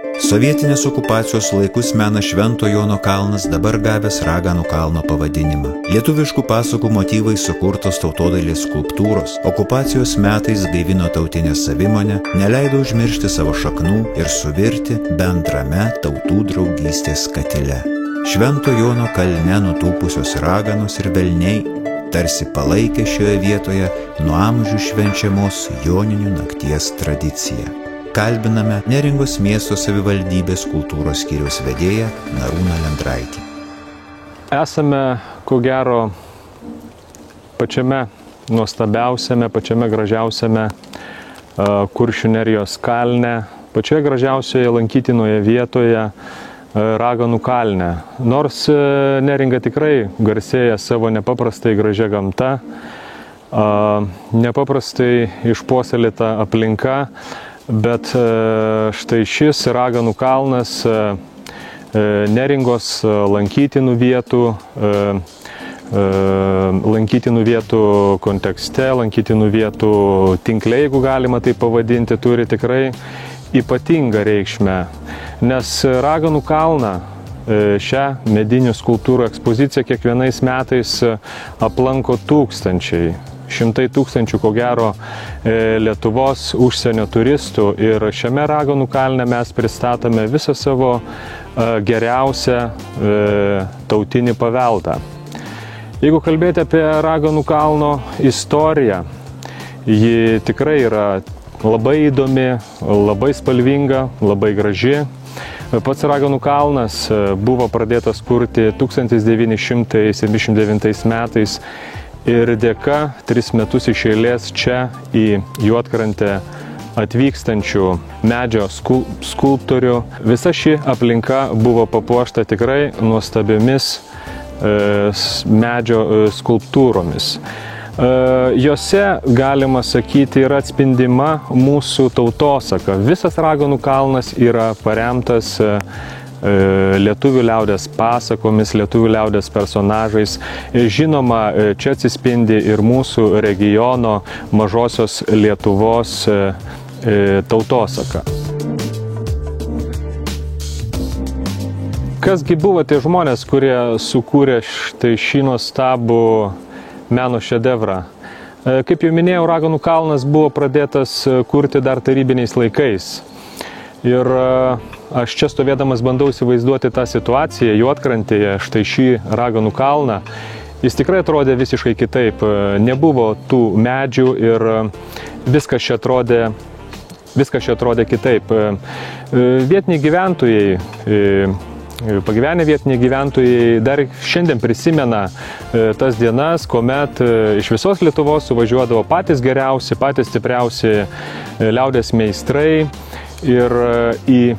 Sovietinės okupacijos laikus mena Švento Jono kalnas, dabar gavęs Raganų kalno pavadinimą. Lietuviškų pasakų motyvais sukurtos tautodailės skulptūros okupacijos metais gaivino tautinę savimonę, neleido užmiršti savo šaknų ir suvirti bendrame tautų draugystės katile. Švento Jono kalne nutūpusios raganos ir velniai tarsi palaikė šioje vietoje nuo amžių švenčiamos joninių nakties tradiciją. Kalbiname Neringos miesto savivaldybės kultūros skyriaus vedėją Narūną Lendraitį. Esame, ko gero, pačiame nuostabiausiame, pačiame gražiausiame Kuršių Nerijos kalne, pačioje gražiausioje lankytinoje vietoje Raganų kalne. Nors Neringa tikrai garsėja savo nepaprastai gražia gamta, nepaprastai išpuoselėta aplinka, bet štai šis Raganų kalnas Neringos lankytinų vietų kontekste, lankytinų vietų tinkle, jeigu galima tai pavadinti, turi tikrai ypatingą reikšmę, nes Raganų kalną šią medinių skulptūrų ekspoziciją kiekvienais metais aplanko tūkstančiai. Šimtai tūkstančių, ko gero, Lietuvos užsienio turistų, ir šiame Raganų kalne mes pristatome visą savo geriausią tautinį paveldą. Jeigu kalbėti apie Raganų kalno istoriją, ji tikrai yra labai įdomi, labai spalvinga, labai graži. Pats Raganų kalnas buvo pradėtas kurti 1979 metais ir dėka 3 metus iš eilės čia į Juodkrantę atvykstančių medžio skulptorių. Visa ši aplinka buvo papuošta tikrai nuostabiomis medžio skulptūromis. Jose, galima sakyti, yra atspindima mūsų tautosaka. Visas Raganų kalnas yra paremtas lietuvių liaudės pasakomis, lietuvių liaudės personažais. Žinoma, čia atsispindi ir mūsų regiono mažosios Lietuvos tautosaka. Kasgi buvo tie žmonės, kurie sukūrė štai šį nuostabų meno šedevrą? Kaip jau minėjau, Raganų kalnas buvo pradėtas kurti dar tarybiniais laikais. Ir aš čia stovėdamas bandau įsivaizduoti tą situaciją Juodkrantėje, štai šį Raganų kalną. Jis tikrai atrodė visiškai kitaip. Nebuvo tų medžių ir viskas čia atrodė kitaip. Vietiniai gyventojai, pagyvenę vietiniai gyventojai dar šiandien prisimena tas dienas, kuomet iš visos Lietuvos suvažiuodavo patys geriausi, patys stipriausi liaudės meistrai ir į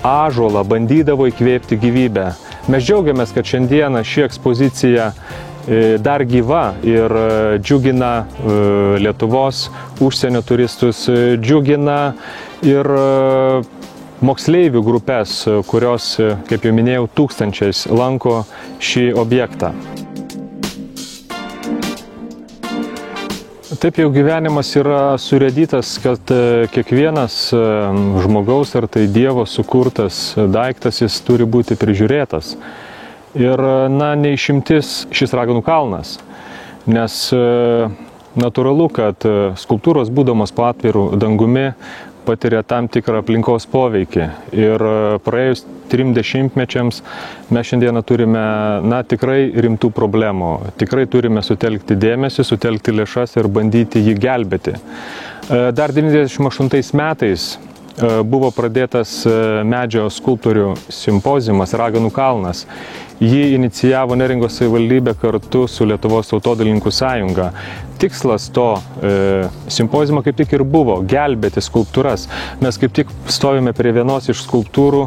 ąžuolą bandydavo įkvėpti gyvybę. Mes džiaugiamės, kad šiandieną ši ekspozicija dar gyva ir džiugina Lietuvos užsienio turistus, džiugina ir moksleivių grupės, kurios, kaip jau minėjau, tūkstančiais lanko šį objektą. Taip jau gyvenimas yra surėdytas, kad kiekvienas žmogaus ar tai Dievo sukurtas daiktas, jis turi būti prižiūrėtas. Ir, neišimtis šis Raganų kalnas, nes natūralu, kad skulptūros, būdamos po atviru dangumi, patiria tam tikrą aplinkos poveikį. Ir praėjus 3 dešimtmečiams mes šiandieną turime, tikrai rimtų problemų. Tikrai turime sutelkti dėmesį, sutelkti lėšas ir bandyti jį gelbėti. Dar 98 metais buvo pradėtas medžio skulptorių simpoziumas Raganų kalnas. Jį inicijavo Neringos savivaldybė kartu su Lietuvos tautodailininkų sąjunga. Tikslas to simpoziumo kaip tik ir buvo gelbėti skulptūras. Mes kaip tik stovime prie vienos iš skulptūrų,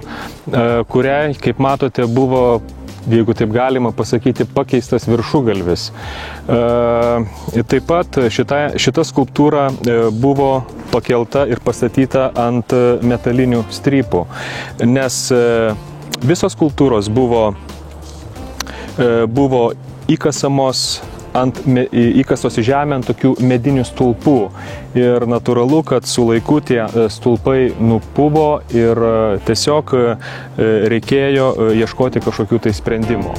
kuriai, kaip matote, buvo, jeigu taip galima pasakyti, pakeistas viršugalvis. Taip pat šita skulptūra buvo pakelta ir pastatyta ant metalinių strypų, nes visos skulptūros buvo įkasamos įkastos į žemę ant tokių medinių stulpų. Ir natūralu, kad su laiku tie stulpai nupuvo ir tiesiog reikėjo ieškoti kažkokių tai sprendimų.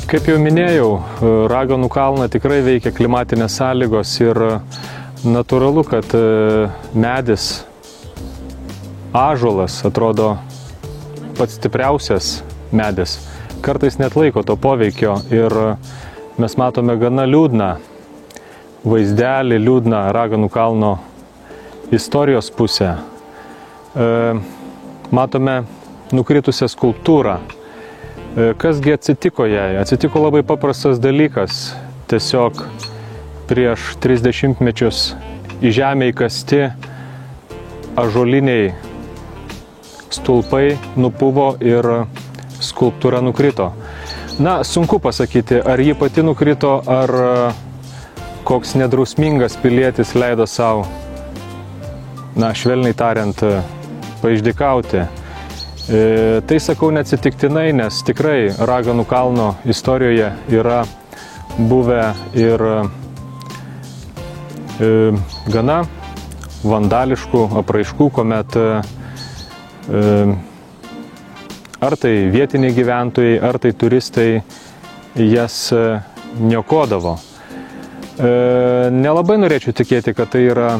Kaip jau minėjau, Raganų kalną tikrai veikia klimatinės sąlygos ir natūralu, kad medis, ąžuolas atrodo pats stipriausias medis, kartais net laiko to poveikio ir mes matome gana liūdną vaizdelį, liūdną Raganų kalno istorijos pusę. Matome nukritusią skulptūrą. Kasgi atsitiko jai? Atsitiko labai paprastas dalykas. Tiesiog prieš 30 mečius į žemę įkasti ąžuoliniai stulpai nupuvo ir skulptūra nukrito. Na, sunku pasakyti, ar ji pati nukrito, ar koks nedrausmingas pilietis leido savo, na, švelniai tariant, paišdykauti. Tai sakau neatsitiktinai, nes tikrai Raganų kalno istorijoje yra buvę ir gana vandališkų apraiškų, kuomet ar tai vietiniai gyventojai, ar tai turistai jas niokodavo. Nelabai norėčiau tikėti, kad tai yra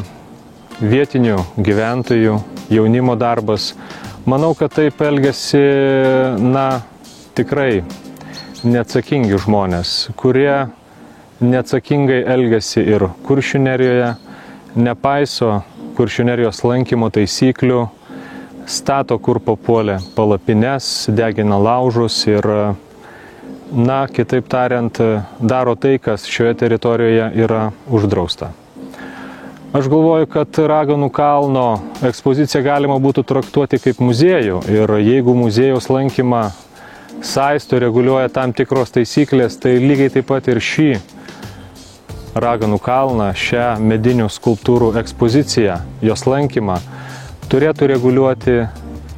vietinių gyventojų, jaunimo darbas. Manau, kad taip elgiasi, na, tikrai neatsakingi žmonės, kurie neatsakingai elgiasi ir Kuršių nerijoje, nepaiso Kuršių nerijos lankymo taisyklių, stato kur papuolė palapines, degina laužus ir, na, kitaip tariant, daro tai, kas šioje teritorijoje yra uždrausta. Aš galvoju, kad Raganų kalno ekspoziciją galima būtų traktuoti kaip muziejų ir jeigu muziejaus lankymą saisto reguliuoja tam tikros taisyklės, tai lygiai taip pat ir šį Raganų kalną, šią medinių skulptūrų ekspoziciją, jos lankymą turėtų reguliuoti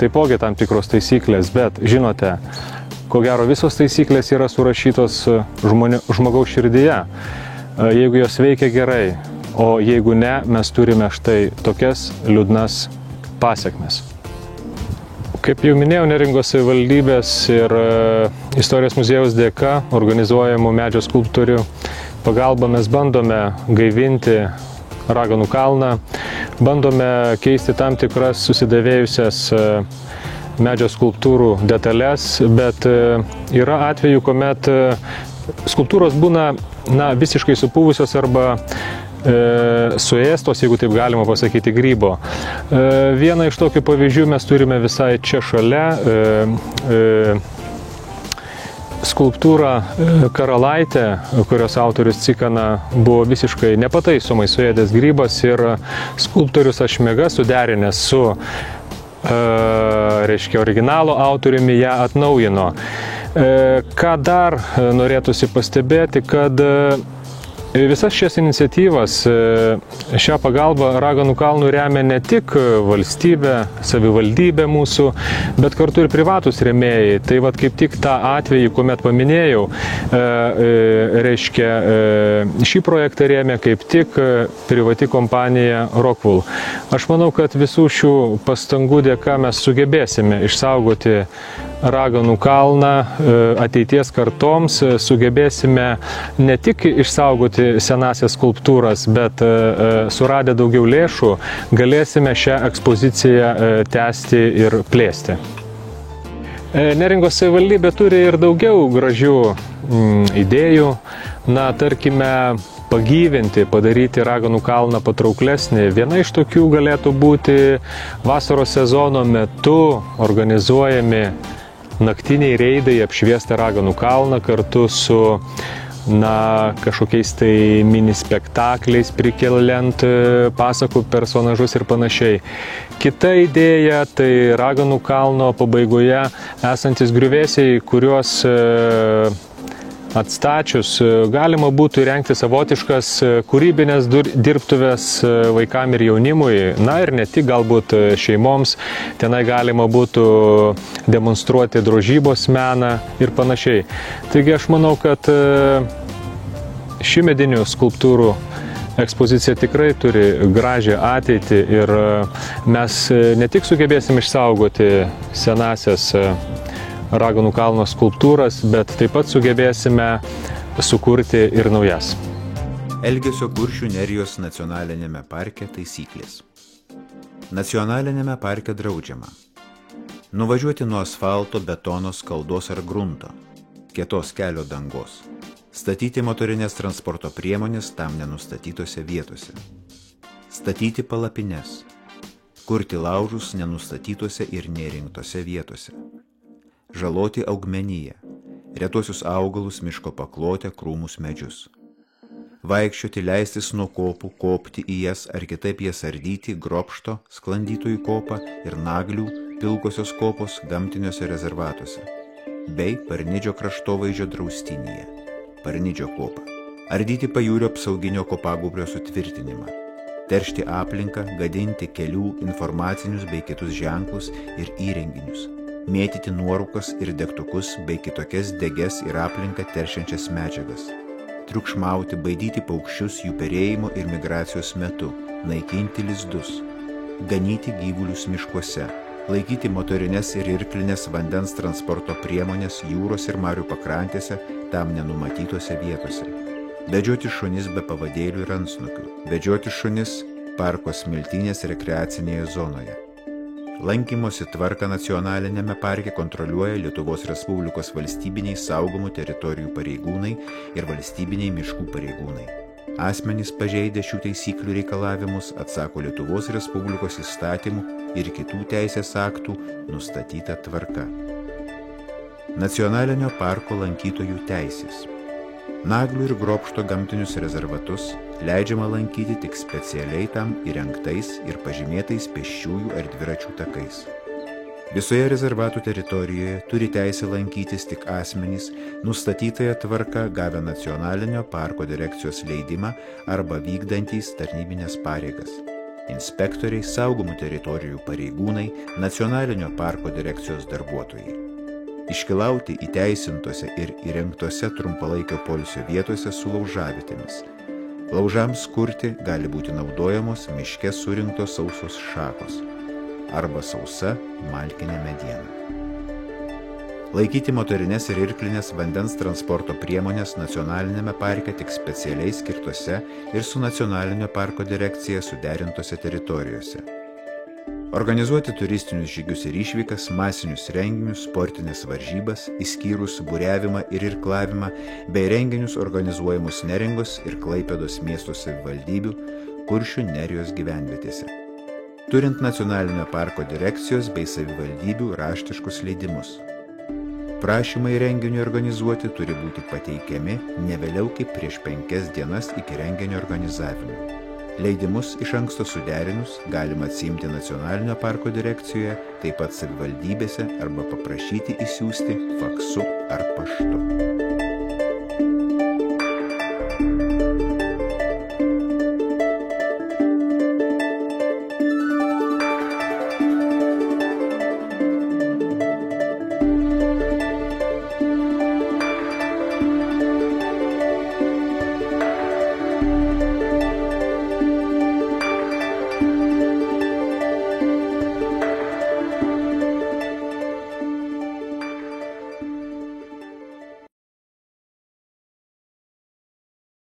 taipogi tam tikros taisyklės, bet žinote, ko gero visos taisyklės yra surašytos žmogaus širdyje, jeigu jos veikia gerai. O jeigu ne, mes turime štai tokias liūdnas pasekmes. Kaip jau minėjau, Neringos savivaldybės ir Istorijos muziejaus dėka organizuojamų medžio skulptūrių pagalba mes bandome gaivinti Raganų kalną, bandome keisti tam tikras susidėvėjusias medžio skulptūrų detalės, bet yra atvejų, kuomet skulptūros būna, na, visiškai supuvusios arba suėstos, jeigu taip galima pasakyti, grybo. Vieną iš tokių pavyzdžių mes turime visai čia šalia. Skulptūra Karalaitė, kurios autorius Cikana, buvo visiškai nepataisomai suėdęs grybas ir skulptorius Ašmega suderinęs su originalo autoriumi ją atnaujino. Ką dar norėtųsi pastebėti, kad visas šias iniciatyvas, šią pagalbą Raganų kalnų remia ne tik valstybė, savivaldybė mūsų, bet kartu ir privatus rėmėjai. Tai vat kaip tik tą atvejį, kuomet paminėjau, reiškia, šį projektą rėmė kaip tik privati kompanija Rockwool. Aš manau, kad visų šių pastangų dėka mes sugebėsime išsaugoti Raganų kalną ateities kartoms, sugebėsime ne tik išsaugoti senasias skulptūras, bet suradę daugiau lėšų galėsime šią ekspoziciją tęsti ir plėsti. Neringos savivaldybė turi ir daugiau gražių idėjų, na, tarkime, pagyvinti, padaryti Raganų kalną patrauklesnį. Viena iš tokių galėtų būti vasaros sezono metu organizuojami naktiniai reidai apšviestą Raganų kalną kartu su kažkokiais tai mini spektakliais prikeliant pasakų personažus ir panašiai. Kita idėja tai Raganų kalno pabaigoje esantis griuvėsiai, kuriuos atstačius galima būtų įrengti savotiškas kūrybinės dirbtuves vaikam ir jaunimui, ir ne tik galbūt šeimoms, tenai galima būtų demonstruoti drožybos meną ir panašiai. Taigi aš manau, kad ši medinių skulptūrų ekspozicija tikrai turi gražią ateitį ir mes ne tik sugebėsim išsaugoti senasias Raganų kalno skulptūras, bet taip pat sugebėsime sukurti ir naujas. Elgesio Kuršių Nerijos nacionalinėme parke taisyklės. Nacionalinėme parke draudžiama nuvažiuoti nuo asfalto, betono, skaldos ar grunto, kietos kelio dangos, statyti motorinės transporto priemonės tam nenustatytose vietose, statyti palapines, kurti laužus nenustatytose ir neįrinktose vietose, žaloti augmeniją, retuosius augalus, miško paklotę, krūmus, medžius. Vaikščioti, leistis nuo kopų, kopti į jas ar kitaip jas ardyti, Grobšto, sklandytojų kopą ir Naglių, pilkosios kopos gamtiniuose rezervatuose, bei Parnidžio kraštovaizdžio draustinyje, Parnidžio kopą. Ardyti pajūrio apsauginio kopagūbrio sutvirtinimą, teršti aplinką, gadinti kelių, informacinius bei kitus ženklus ir įrenginius, mėtyti nuorūkas ir degtukus bei kitokias deges ir aplinką teršiančias medžiagas, triukšmauti, baidyti paukščius jų perėjimo ir migracijos metu, naikinti lizdus, ganyti gyvulius miškuose, laikyti motorines ir irklinės vandens transporto priemonės jūros ir marių pakrantėse tam nenumatytose vietose, vedžioti šunis be pavadėlių ir antsnukių, vedžioti šunis parko smiltynės rekreacinėje zonoje. Lankymosi tvarką nacionalinėme parke kontroliuoja Lietuvos Respublikos valstybiniai saugomų teritorijų pareigūnai ir valstybiniai miškų pareigūnai. Asmenys pažeidę šių taisyklių reikalavimus atsako Lietuvos Respublikos įstatymų ir kitų teisės aktų nustatyta tvarka. Nacionalinio parko lankytojų teisės. Naglių ir Grobšto gamtinius rezervatus leidžiama lankyti tik specialiai tam įrengtais ir pažymėtais pėsčiųjų ar dviračių takais. Visoje rezervatų teritorijoje turi teisę lankytis tik asmenys nustatytąją tvarką gavę nacionalinio parko direkcijos leidimą arba vykdantys tarnybines pareigas. Inspektoriai, saugomų teritorijų pareigūnai, nacionalinio parko direkcijos darbuotojai. Iškilauti įteisintose ir įrengtose trumpalaikio poilsio vietose su laužavietėmis. Laužams kurti gali būti naudojamos miške surinktos sausos šakos arba sausa malkinė mediena. Laikyti motorines ir irklinės vandens transporto priemonės nacionalinėme parke tik specialiai skirtose ir su nacionalinio parko direkcija suderintose teritorijose. Organizuoti turistinius žygius ir išvykas, masinius renginius, sportinės varžybas, išskyrus buriavimą ir irklavimą, bei renginius organizuojamus Neringos ir Klaipėdos miesto savivaldybių, Kuršių Nerijos gyvenvietėse. Turint nacionalinio parko direkcijos bei savivaldybių raštiškus leidimus. Prašymai renginiui organizuoti turi būti pateikiami ne vėliau kaip prieš 5 dienas iki renginio organizavimo. Leidimus iš anksto suderinus galima atsiimti nacionalinio parko direkcijoje, taip pat savivaldybėse arba paprašyti išsiųsti faksu ar paštu.